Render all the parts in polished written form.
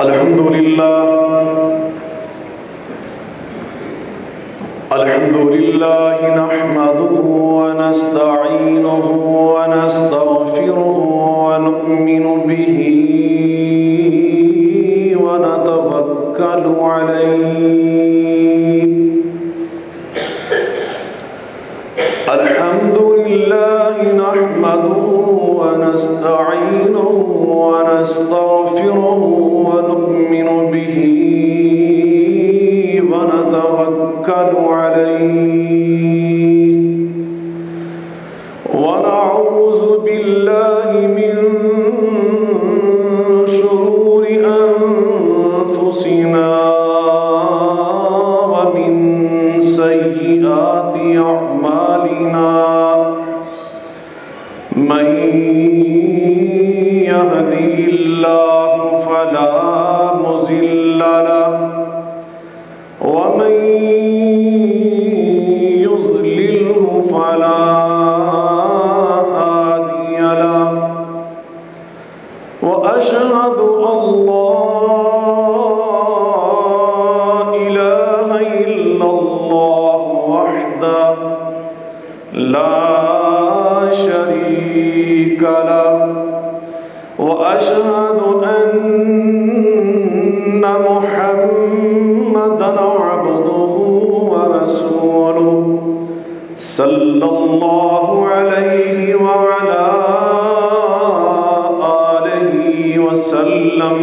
الحمد لله نحمده ونستعينه ونستغفره ونؤمن به ونتوكل عليه. الحمد لله نحمده ونستعينه ونستغفره ونؤمن به ونتوكل عليه. ونعوذ بالله من شرور أنفسنا ومن سيئات أعمالنا. من يهده الله فلا مضل له ومن يضلله فلا هادي له. وأشهد أن لا إله إلا الله وحده لا شريك له. وأشهد أن محمدًا عبده ورسوله صلى الله عليه وعلى آله وسلم.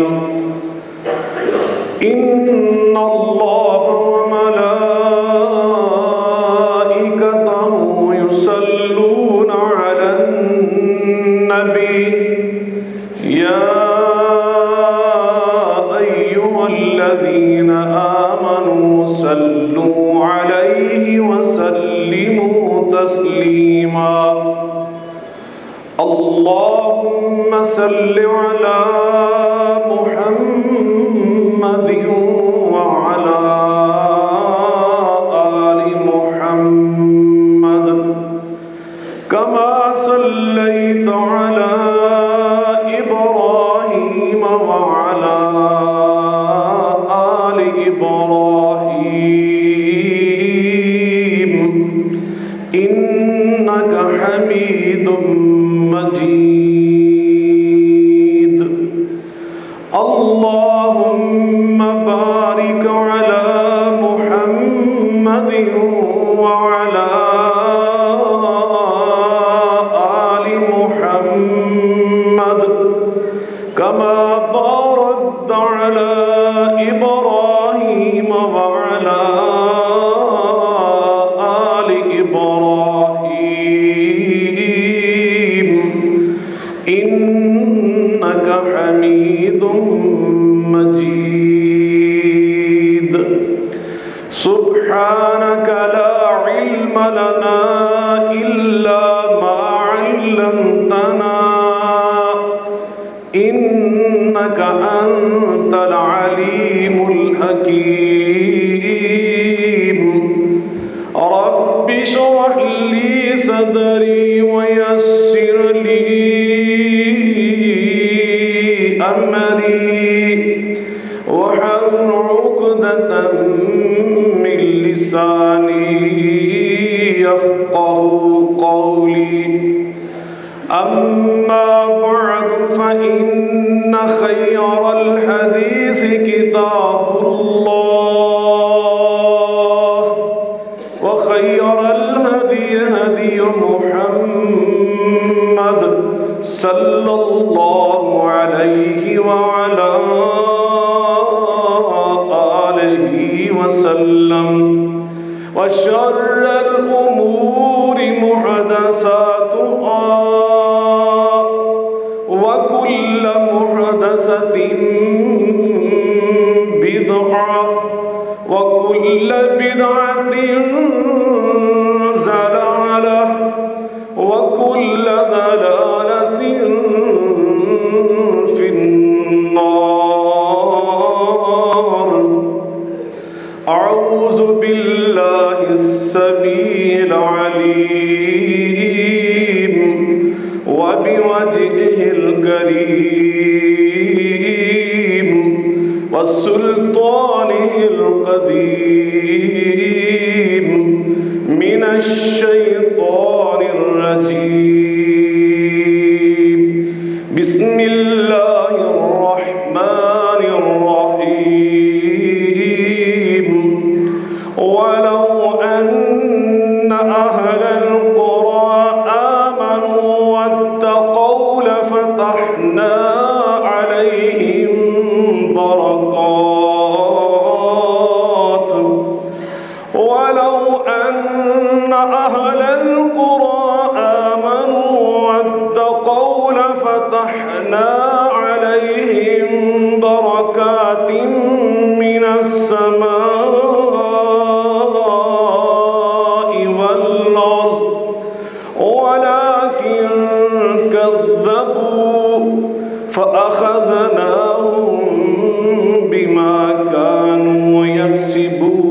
إن الله وملائكته يصلون على النبي. يا أيها الذين آمنوا صلوا عليه وسلموا تسليما. اللهم صل على محمد وعلى آل محمد كما صليت على إبراهيم وعلى آل إبراهيم إنك حميد مجيد. اللهم بارك على محمد وعلى آل محمد كما باركت على إبراهيم وعلى آل إبراهيم إنك حميد مجيد. سبحانك لا علم لنا إلا ما علمتنا إنك أنت العليم الحكيم. رب اشرح لي صدري ويسر لي أمري واحلل عقدة من لساني يفقهوا قولي. أما بعد فإن خير الحديث كتاب الله وخير الهدي هدي محمد صلى الله عليه وعلى آله وسلم. وشر الأمور محدثاتها وكل محدثة بدعة وكل بدعة ضلالة وكل ضلالة في النار. أعوذ بالله السميع العليم وبوجهه الكريم وسلطانه القديم من الشيطان الرجيم. بسم الله الرحمن الرحيم. ولو أن أهل القرى آمنوا واتقوا لفتحنا عليهم بركات ولو أن أهل القرى آمنوا واتقوا لفتحنا عليهم بركات من السماء والأرض ولكن كذبوا فأخذناهم بما كانوا يكسبون.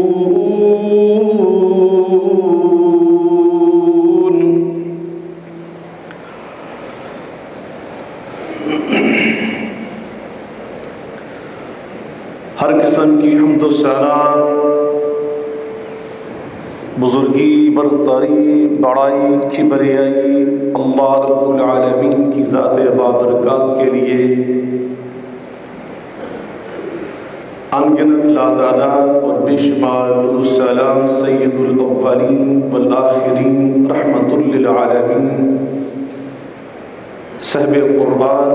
ہر قسم کی حمد و ثنا، بزرگی، برتری، بڑائی، کبریائی اللہ رب العالمین کی ذات بابرکات کے لیے انگنت لادادات اور بے شمار درود و سلام سید الاولین والآخرین رحمت للعالمین صاحب قرآن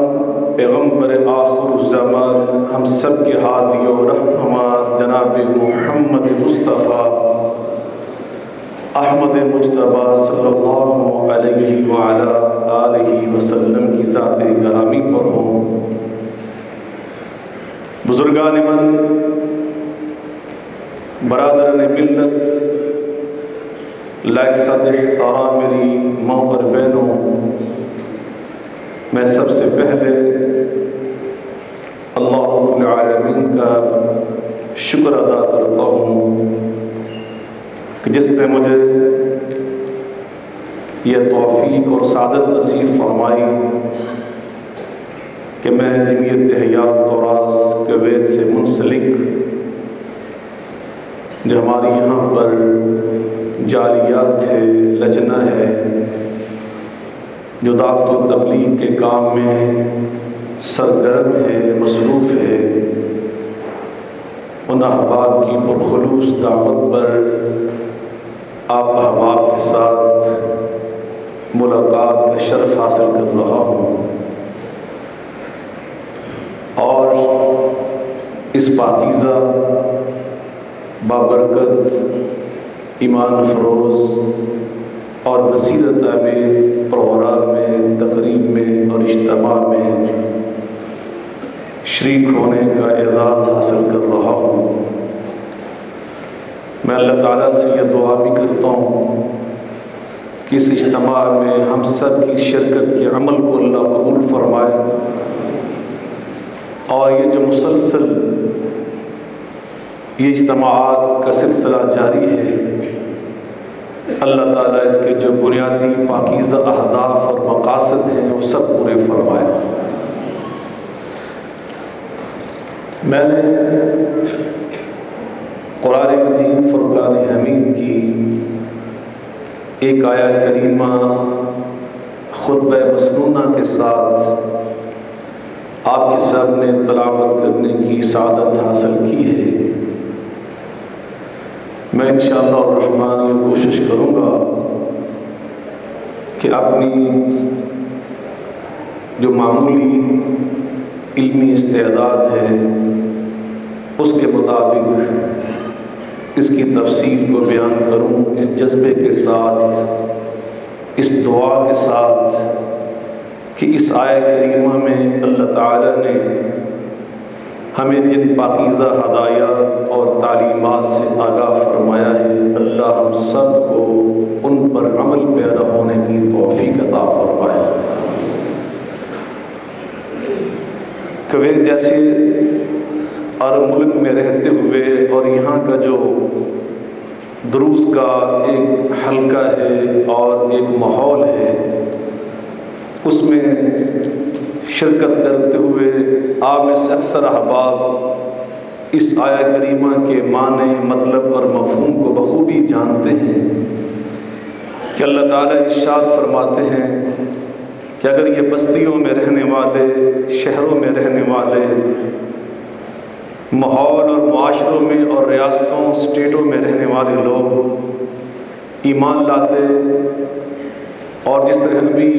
پیغمبر آخر الزمان ہم سب کے ہادی و رہنما جناب محمد مصطفیٰ احمد مجتبیٰ صلی اللہ علیہ وعلا آلہ وسلم کی ذات گرامی پر ہوں. بزرگان من، برادران ملت، لائق صد احترام میری ماں اور بہنوں، میں سب سے پہلے اللہ رب العالمین کا شکر ادا کرتا ہوں کہ جس نے مجھے یہ توفیق اور سعادت نصیب فرمائی کہ میں جمعیت حیات توراس کویت سے منسلک جو ہماری یہاں پر جالیات ہے، لجنہ ہے، جو دعوت و تبلیغ کے کام میں سرگرم ہے، مصروف ہے، ان احباب کی پرخلوص دعوت پر آپ احباب کے ساتھ ملاقات کا شرف حاصل کر رہا ہوں. اور اس پاکیزہ بابرکت، ایمان افروز اور بصیرت آمیز پروگرام میں، تقریب میں اور اجتماع میں شریک ہونے کا اعزاز حاصل کر رہا ہوں. میں اللہ تعالیٰ سے یہ دعا بھی کرتا ہوں کہ اس اجتماع میں ہم سب کی شرکت کے عمل کو اللہ قبول فرمائے، اور یہ جو مسلسل یہ اجتماعات کا سلسلہ جاری ہے، اللہ تعالیٰ اس کے جو بنیادی پاکیزہ اہداف اور مقاصد ہیں وہ سب پورے فرمائے. میں نے قرآن مجید فرقان حمید کی ایک آیت کریمہ خطبہ مسنونہ کے ساتھ آپ کے سامنے تلاوت کرنے کی سعادت حاصل کی ہے. میں انشاءاللہ الرحمن یہ کوشش کروں گا کہ اپنی جو معمولی علمی استعداد ہے اس کے مطابق اس کی تفصیل کو بیان کروں، اس جذبے کے ساتھ، اس دعا کے ساتھ کہ اس آیت کریمہ میں اللہ تعالیٰ نے ہمیں جن پاکیزہ ہدایات اور تعلیمات سے آگاہ فرمایا ہے، اللہ ہم سب کو ان پر عمل پیرا ہونے کی توفیق عطا فرمائے. کویت جیسے عرب ملک میں رہتے ہوئے اور یہاں کا جو دروس کا ایک حلقہ ہے اور ایک ماحول ہے، اس میں شرکت کرتے ہوئے آپ میں سے اکثر احباب اس آیہ کریمہ کے معنی، مطلب اور مفہوم کو بخوبی جانتے ہیں کہ اللہ تعالیٰ ارشاد فرماتے ہیں کہ اگر یہ بستیوں میں رہنے والے، شہروں میں رہنے والے، ماحول اور معاشروں میں اور ریاستوں، اسٹیٹوں میں رہنے والے لوگ ایمان لاتے، اور جس طرح ابھی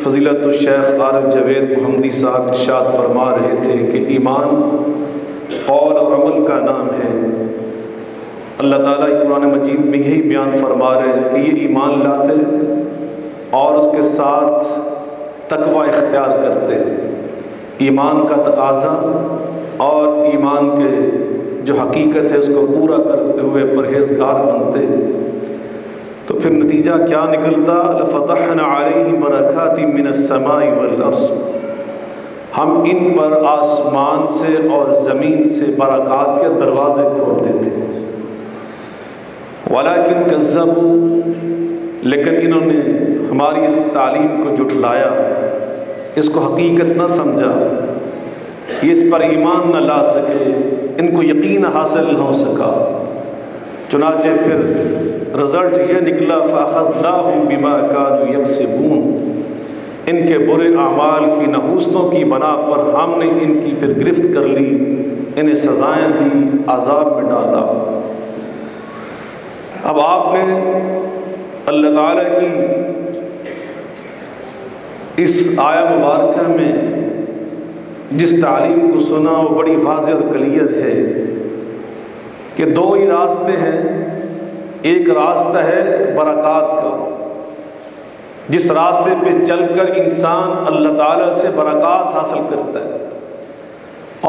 فضیلت الشیخ عارف جاوید محمدی صاحب ارشاد فرما رہے تھے کہ ایمان قول اور عمل کا نام ہے، اللہ تعالیٰ قرآن مجید میں یہی بیان فرما رہے ہیں کہ یہ ایمان لاتے اور اس کے ساتھ تقوی اختیار کرتے، ایمان کا تقاضا اور ایمان کے جو حقیقت ہے اس کو پورا کرتے ہوئے پرہیزگار بنتے، تو پھر نتیجہ کیا نکلتا؟ لَفَتَحْنَا عَلَيْهِمْ بَرَكَاتٍ مِّنَ السَّمَاءِ وَالْأَرْضِ، ہم ان پر آسمان سے اور زمین سے برکات کے دروازے کھول دیتے، وَلَكِنْ كَذَّبُوا، لیکن انہوں نے ہماری اس تعلیم کو جھٹلایا، اس کو حقیقت نہ سمجھا، یہ اس پر ایمان نہ لا سکے، ان کو یقین حاصل نہ ہو سکا، چنانچہ پھر رزلٹ یہ نکلا فَأَخَذْنَاهُمْ بِمَا كَانُوا يَكْسِبُونَ، ان کے برے اعمال کی نحوستوں کی بنا پر ہم نے ان کی پھر گرفت کر لی، انہیں سزائیں دی، عذاب میں ڈالا۔ اب آپ نے اللہ تعالیٰ کی اس آیہ مبارکہ میں جس تعلیم کو سنا وہ بڑی واضح اور کلیئر ہے کہ دو ہی راستے ہیں، ایک راستہ ہے برکات کا، جس راستے پہ چل کر انسان اللہ تعالیٰ سے برکات حاصل کرتا ہے،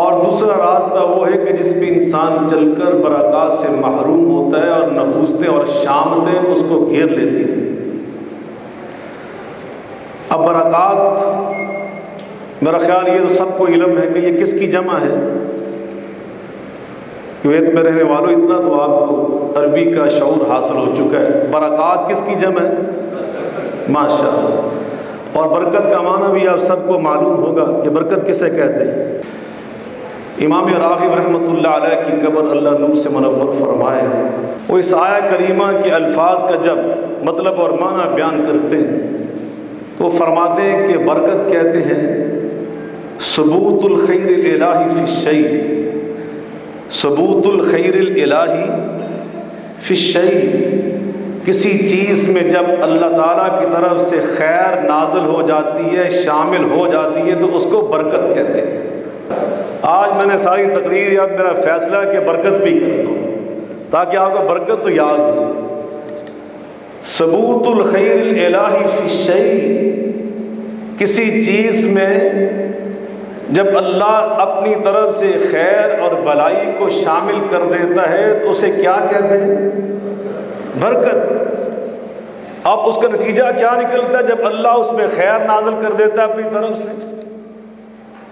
اور دوسرا راستہ وہ ہے کہ جس پہ انسان چل کر برکات سے محروم ہوتا ہے اور نحوستیں اور شامتیں اس کو گھیر لیتی ہیں۔ اب برکات، میرا خیال یہ تو سب کو علم ہے کہ یہ کس کی جمع ہے، کویت میں رہنے والوں اتنا تو آپ کو عربی کا شعور حاصل ہو چکا ہے، برکات کس کی جمع ہے؟ ماشاءاللہ۔ اور برکت کا معنی بھی آپ سب کو معلوم ہوگا کہ برکت کسے کہتے ہیں۔ امام راغب رحمۃ اللہ علیہ کی قبر اللہ نور سے منور فرمائے، وہ اس آیہ کریمہ کے الفاظ کا جب مطلب اور معنی بیان کرتے ہیں تو فرماتے ہیں کہ برکت کہتے ہیں ثبوت الخیر الالہی فی الشیء، ثبوت الخیر الالہی فی الشیء، کسی چیز میں جب اللہ تعالیٰ کی طرف سے خیر نازل ہو جاتی ہے، شامل ہو جاتی ہے تو اس کو برکت کہتے ہیں۔ آج میں نے ساری تقریر یا میرا فیصلہ کہ برکت بھی کرتا ہوں تاکہ آپ کو برکت تو یاد ہو جائے۔ ثبوت الخیر الالہی فی الشیء، کسی چیز میں جب اللہ اپنی طرف سے خیر اور بھلائی کو شامل کر دیتا ہے تو اسے کیا کہتے ہیں؟ برکت۔ اب اس کا نتیجہ کیا نکلتا ہے جب اللہ اس میں خیر نازل کر دیتا ہے اپنی طرف سے؟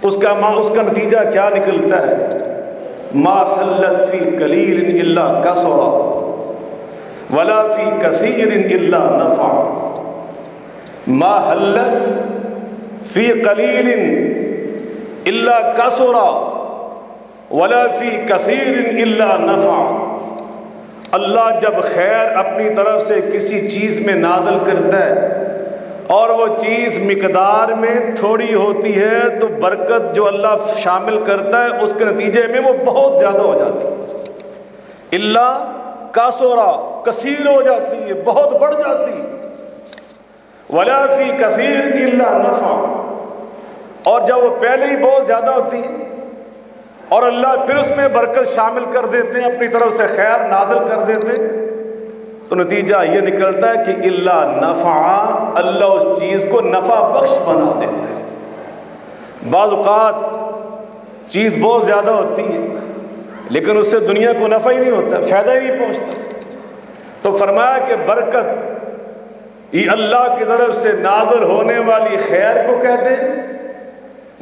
اس کا نتیجہ کیا نکلتا ہے؟ ما حلت فی قلیل الا کثرا ولا فی کثیر الا نفع، ما حلت فی قلیل الا کثرا ولا فی کثیر الا نفع، اللہ جب خیر اپنی طرف سے کسی چیز میں نازل کرتا ہے اور وہ چیز مقدار میں تھوڑی ہوتی ہے تو برکت جو اللہ شامل کرتا ہے اس کے نتیجے میں وہ بہت زیادہ ہو جاتی ہے، اللہ کثرا، کثیر ہو جاتی ہے، بہت بڑھ جاتی ہے، ولا فی کثیر الا نفع، اور جب وہ پہلے ہی بہت زیادہ ہوتی ہے اور اللہ پھر اس میں برکت شامل کر دیتے ہیں، اپنی طرف سے خیر نازل کر دیتے ہیں، تو نتیجہ یہ نکلتا ہے کہ اللہ نفع، اللہ اس چیز کو نفع بخش بنا دیتا ہے۔ بعض اوقات چیز بہت زیادہ ہوتی ہے لیکن اس سے دنیا کو نفع ہی نہیں ہوتا، فائدہ ہی نہیں پہنچتا، تو فرمایا کہ برکت یہ اللہ کی طرف سے نازل ہونے والی خیر کو کہتے ہیں۔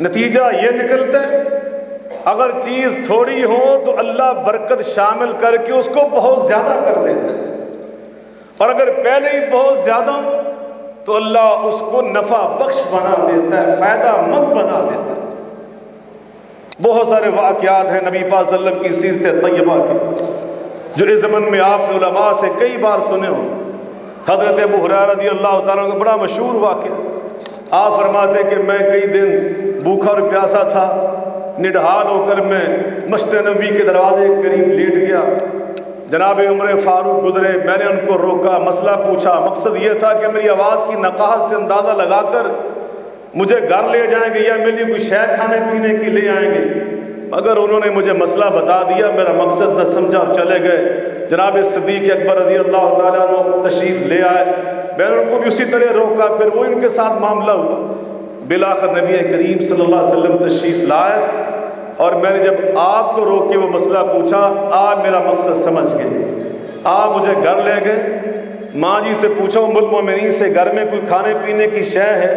نتیجہ یہ نکلتا ہے اگر چیز تھوڑی ہو تو اللہ برکت شامل کر کے اس کو بہت زیادہ کر دیتا ہے، اور اگر پہلے ہی بہت زیادہ تو اللہ اس کو نفع بخش بنا دیتا ہے، فائدہ مند بنا دیتا ہے۔ بہت سارے واقعات ہیں نبی پاک صلی اللہ علیہ وسلم کی سیرت طیبہ کے جو اس زمن میں آپ نے علماء سے کئی بار سنے ہوں۔ حضرت ابو ہریرہ رضی اللہ تعالیٰ عنہ کا بڑا مشہور واقعہ، آپ فرماتے کہ میں کئی دن بھوکا اور پیاسا تھا، نڈھال ہو کر میں مسجد نبوی کے دروازے کے قریب لیٹ گیا، جناب عمر فاروق گزرے، میں نے ان کو روکا، مسئلہ پوچھا، مقصد یہ تھا کہ میری آواز کی نقاہت سے اندازہ لگا کر مجھے گھر لے جائیں گے یا میرے لیے کوئی شے کھانے پینے کی لے آئیں گے، مگر انہوں نے مجھے مسئلہ بتا دیا، میرا مقصد نہ سمجھا اور چلے گئے۔ جناب صدیق اکبر رضی اللہ تعالیٰ عنہ تشریف لے آئے، میں نے ان کو بھی اسی طرح روکا، پھر وہ ان کے ساتھ معاملہ ہوا، بالآخر نبی کریم صلی اللہ علیہ وسلم تشریف لائے، اور میں نے جب آپ کو روک کے وہ مسئلہ پوچھا، آپ میرا مقصد سمجھ گئے، آپ مجھے گھر لے گئے، ماں جی سے پوچھا ام المؤمنین سے گھر میں کوئی کھانے پینے کی شے ہے،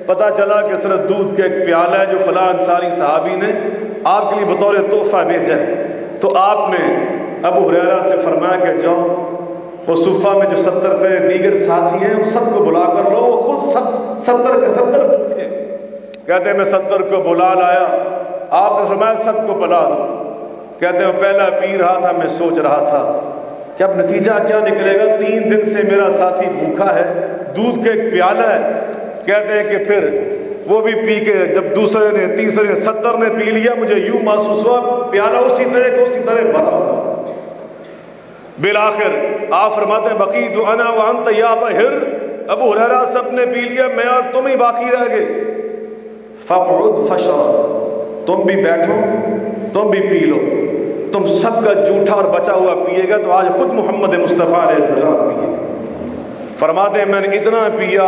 پتہ چلا کہ صرف دودھ کا ایک پیالہ ہے جو فلاں انصاری صحابی نے آپ کے لیے بطور تحفہ بھیجا ہے۔ تو آپ نے ابو ہریرہ سے فرمایا کہ جاؤ وہ صفہ میں جو 70 کے دیگر ساتھی ہیں ان سب کو بلا کر لو، وہ خود 70 کے 70 بھوکے، کہتے ہیں میں 70 کو بلا لایا، آپ نے فرمایا سب کو بلا دو، کہتے ہیں وہ پہلا پی رہا تھا، میں سوچ رہا تھا کہ اب نتیجہ کیا نکلے گا، 3 دن سے میرا ساتھی بھوکا ہے، دودھ کا ایک پیالہ ہے، کہتے ہیں کہ پھر وہ بھی پی کے جب دوسرے نے تیسرے نے 70 نے پی لیا، مجھے یوں محسوس ہوا پیالہ اسی طرح بھرا ہوا۔ بالآخر آپ فرماتے ہیں بقیت انا وانت یا بہر، ابو ہریرہ سب نے پی لیا، میں اور تم ہی باقی رہ گئے، فقعد فشرب، تم بھی بیٹھو تم بھی پی لو، تم سب کا جھوٹا اور بچا ہوا پیے گا تو آج خود محمد مصطفیٰ علیہ السلام پیے گا۔ فرماتے ہیں میں نے اتنا پیا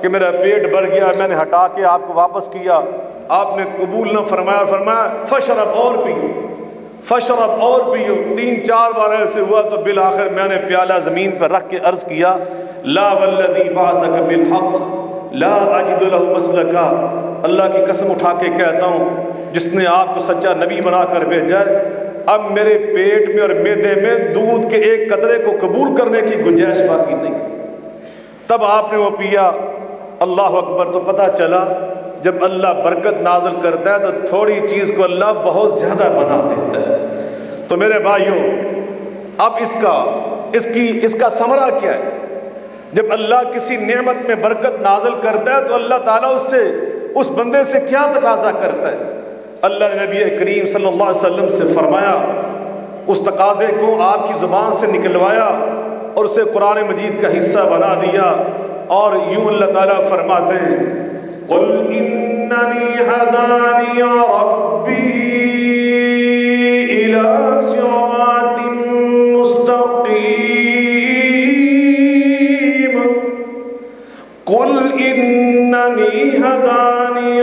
کہ میرا پیٹ بھر گیا، میں نے ہٹا کے آپ کو واپس کیا، آپ نے قبول نہ فرمایا، فرمایا فشرب اور پیو، فشرب اور پیو، 3-4 بار ایسے ہوا تو بالآخر میں نے پیالہ زمین پر رکھ کے عرض کیا لا والذی بعثک بالحق لا اجد له مسلکا، اللہ کی قسم اٹھا کے کہتا ہوں جس نے آپ کو سچا نبی بنا کر بھیجا ہے، اب میرے پیٹ میں اور معدے میں دودھ کے ایک قطرے کو قبول کرنے کی گنجائش باقی نہیں۔ تب آپ نے وہ پیا، اللہ اکبر، تو پتہ چلا جب اللہ برکت نازل کرتا ہے تو تھوڑی چیز کو اللہ بہت زیادہ بنا دیتا ہے۔ تو میرے بھائیوں، اب اس کا ثمرہ کیا ہے؟ جب اللہ کسی نعمت میں برکت نازل کرتا ہے تو اللہ تعالیٰ اس بندے سے کیا تقاضا کرتا ہے؟ اللہ نے نبی کریم صلی اللہ علیہ وسلم سے فرمایا، اس تقاضے کو آپ کی زبان سے نکلوایا اور اسے قرآن مجید کا حصہ بنا دیا، اور یوں اللہ تعالیٰ فرماتے ہیں قُلْ إِنَّنِي هَدَانِيَ رَبِّي إِلَىٰ صِرَاطٍ مُسْتَقِيمٍ قُلْ إِنَّنِي هَدَانِيَ